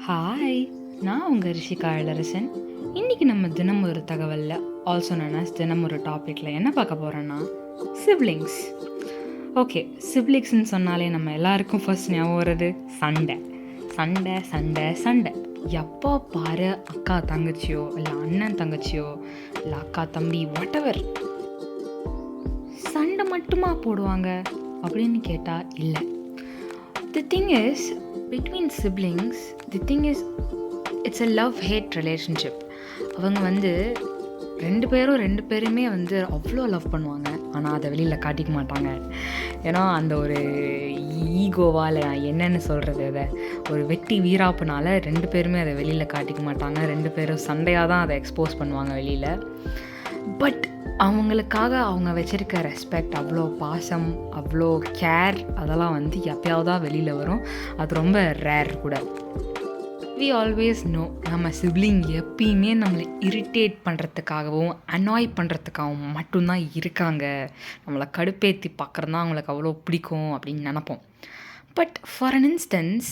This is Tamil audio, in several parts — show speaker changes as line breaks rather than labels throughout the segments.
ஹாய், நான் உங்கள் ரிஷிகா இளரசன். இன்றைக்கி நம்ம தினம் ஒரு தகவலில் ஆல்சோ நான் தினம் ஒரு டாப்பிக்கில் என்ன பார்க்க போகிறோன்னா சிப்ளிங்ஸ். ஓகே, சிப்ளிங்ஸ்ன்னு சொன்னாலே நம்ம எல்லாருக்கும் ஃபர்ஸ்ட் ஞாபகம் வர்றது சண்டை சண்டை சண்டை சண்டை. எப்போ பாரு அக்கா தங்கச்சியோ இல்லை அண்ணன் தங்கச்சியோ இல்லை அக்கா தம்பி வாட்டவர் சண்டை மட்டுமா போடுவாங்க அப்படின்னு கேட்டால் இல்லை. The thing is between siblings, the thing is it's a love-hate relationship. அவங்க ரெண்டு பேருமே அவ்வளோ லவ் பண்ணுவாங்க, ஆனால் அதை வெளியில் காட்டிக்க மாட்டாங்க. ஏன்னா அந்த ஒரு ஈகோவால் என்னென்னு சொல்கிறது, அதை ஒரு வெட்டி வீராப்புனால ரெண்டு பேருமே அதை வெளியில் காட்டிக்க மாட்டாங்க. ரெண்டு பேரும் சண்டையாக தான் அதை எக்ஸ்போஸ் பண்ணுவாங்க வெளியில். பட் அவங்களுக்காக அவங்க வச்சுருக்க ரெஸ்பெக்ட், அவ்வளோ பாசம், அவ்வளோ கேர், அதெல்லாம் எப்பயாவது தான் வெளியில் வரும். அது ரொம்ப ரேர் கூட. வி ஆல்வேஸ் நோ நம்ம சிப்ளிங் எப்பயுமே நம்மளை இரிட்டேட் பண்ணுறதுக்காகவும் அனாய் பண்ணுறதுக்காகவும் மட்டும்தான் இருக்காங்க. நம்மளை கடுப்பேற்றி பார்க்குறது தான் அவங்களுக்கு அவ்வளோ பிடிக்கும் அப்படின்னு நினப்போம். பட் ஃபார் அன் இன்ஸ்டன்ஸ்,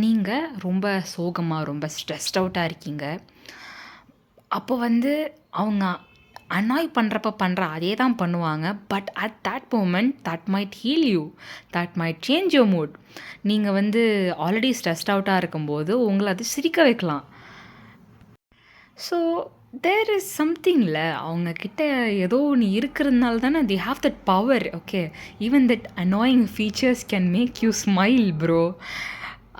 நீங்கள் ரொம்ப சோகமாக ரொம்ப ஸ்ட்ரெஸ்ட் அவுட்டாக இருக்கீங்க. அப்போ அவங்க அனாய் பண்ணுற அதே தான் பண்ணுவாங்க. But at that moment that might heal you, that might change your mood. நீங்கள் ஆல்ரெடி ஸ்ட்ரெஸ்ட் அவுட்டாக இருக்கும்போது உங்களை அது சிரிக்க வைக்கலாம். ஸோ தேர் இஸ் சம்திங்கில் அவங்கக்கிட்ட ஏதோ ஒன்று இருக்கிறதுனால தானே they have that power. Okay, even that annoying features can make you smile bro.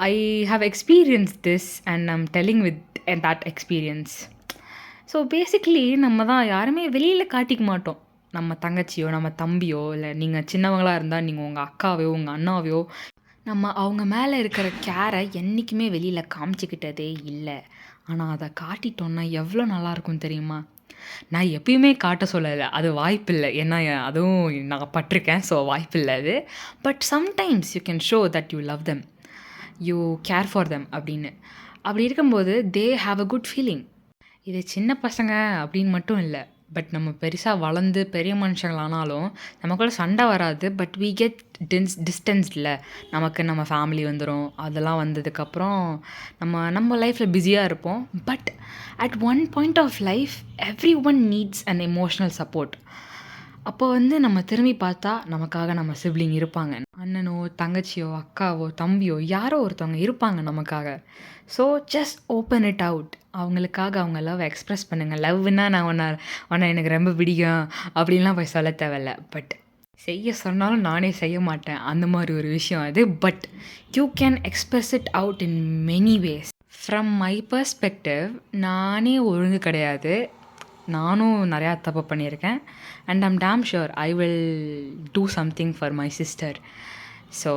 I have experience this and I'm telling with that experience. So basically நம்ம தான் யாருமே வெளியில் காட்டிக்க மாட்டோம். நம்ம தங்கச்சியோ நம்ம தம்பியோ இல்லை நீங்கள் சின்னவங்களாக இருந்தால் நீங்கள் உங்கள் அக்காவையோ உங்கள் அண்ணாவையோ நம்ம அவங்க மேலே இருக்கிற கேரை என்றைக்குமே வெளியில் காமிச்சிக்கிட்டதே இல்லை. ஆனால் அதை காட்டிட்டோன்னா எவ்வளோ நல்லாயிருக்கும் தெரியுமா? நான் எப்பயுமே காட்ட சொல்லலை, அது வாய்ப்பில்லை. ஏன்னா அதுவும் நான் பட்டிருக்கேன், ஸோ வாய்ப்பில்லை அது. But sometimes you can show that you love them, you care for them அப்படின்னு. அப்படி இருக்கும்போது they have a good feeling. இது சின்ன பசங்க அப்படின்னு மட்டும் இல்லை, பட் நம்ம பெருசாக வளர்ந்து பெரிய மனுஷங்களானாலும் நமக்குள்ள சண்டை வராது. But we get distanced still. நமக்கு நம்ம ஃபேமிலி வந்துடும். அதெல்லாம் வந்ததுக்கப்புறம் நம்ம லைஃப்பில் பிஸியாக இருப்போம். But at one point of life everyone needs an emotional support. அப்போ நம்ம திரும்பி பார்த்தா நமக்காக நம்ம சிப்ளிங் இருப்பாங்க. அண்ணனோ தங்கச்சியோ அக்காவோ தம்பியோ யாரோ ஒருத்தவங்க இருப்பாங்க நமக்காக. So just open it out. அவங்களுக்காக அவங்க லவ் எக்ஸ்ப்ரெஸ் பண்ணுங்கள். லவ்னா நான் உன்னை எனக்கு ரொம்ப பிடிக்கும் அப்படின்லாம் போய் சொல்ல தேவையில்ல. பட் செய்ய சொன்னாலும் நானே செய்ய மாட்டேன், அந்த மாதிரி ஒரு விஷயம் அது. But you can express it out in many ways. From my perspective, நானே ஒழுங்கு கிடையாது, நானும் நிறையா தப்பு பண்ணியிருக்கேன். And I'm damn sure I will do something for my sister. So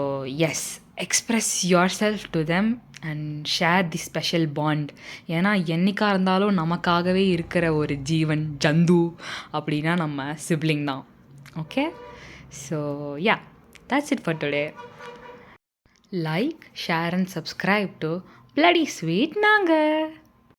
yes, express yourself to them and share the special bond. ஏன்னா என்றைக்காக இருந்தாலும் நமக்காகவே இருக்கிற ஒரு ஜீவன் ஜந்து அப்படின்னா நம்ம சிப்ளிங் தான். Okay, so yeah, that's it for today. Like, share and subscribe to Bloody Sweet Nanga.